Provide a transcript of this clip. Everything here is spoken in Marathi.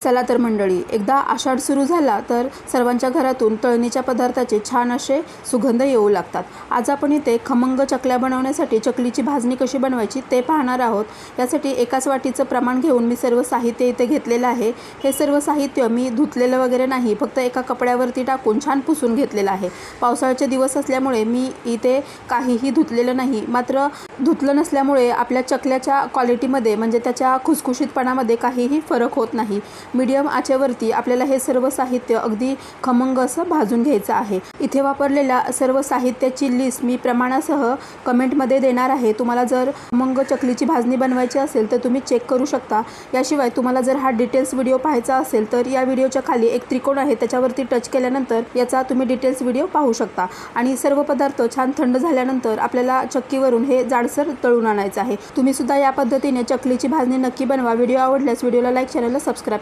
चला तर मंडळी, एकदा आषाढ सुरू झाला तर सर्वांच्या घरातून तळणीच्या पदार्थाचे छान असे सुगंध येऊ लागतात। आज आपण इथे खमंग चकल्या बनवण्यासाठी चकलीची भाजणी कशी बनवायची ते पाहणार आहोत। यासाठी एकाच वाटीचं प्रमाण घेऊन मी सर्व साहित्य इथे घेतलेलं आहे। हे सर्व साहित्य मी धुतलेलं वगैरे नाही, फक्त एका कपड्यावरती टाकून छान पुसून घेतलेलं आहे। पावसाळ्याचे दिवस असल्यामुळे मी इथे काहीही धुतलेलं नाही, मात्र धुतलं नसल्यामुळे आपल्या चकल्याच्या क्वालिटीमध्ये म्हणजे त्याच्या खुसखुशीतपणामध्ये काहीही फरक होत नाही। मीडियम आचेवरती आपल्याला हे सर्व साहित्य अगदी खमंग असं भाजून घ्यायचं आहे। इथे वापरलेल्या सर्व साहित्याची लिस्ट मी प्रमाणासह कमेंटमध्ये देणार आहे। तुम्हाला जर खमंग चकलीची भाजणी बनवायची असेल तर तुम्ही चेक करू शकता। याशिवाय तुम्हाला जर हा डिटेल्स व्हिडिओ पाहायचा असेल तर या व्हिडिओच्या खाली एक त्रिकोण आहे, त्याच्यावरती टच केल्यानंतर याचा तुम्ही डिटेल्स व्हिडिओ पाहू शकता। आणि सर्व पदार्थ छान थंड झाल्यानंतर आपल्याला चक्कीवरून हे जाडसर तळून आणायचं आहे। तुम्ही सुद्धा या पद्धतीने चकलीची भाजणी नक्की बनवा। व्हिडिओ आवडल्यास व्हिडिओला लाईक, चॅनलला सबस्क्राईब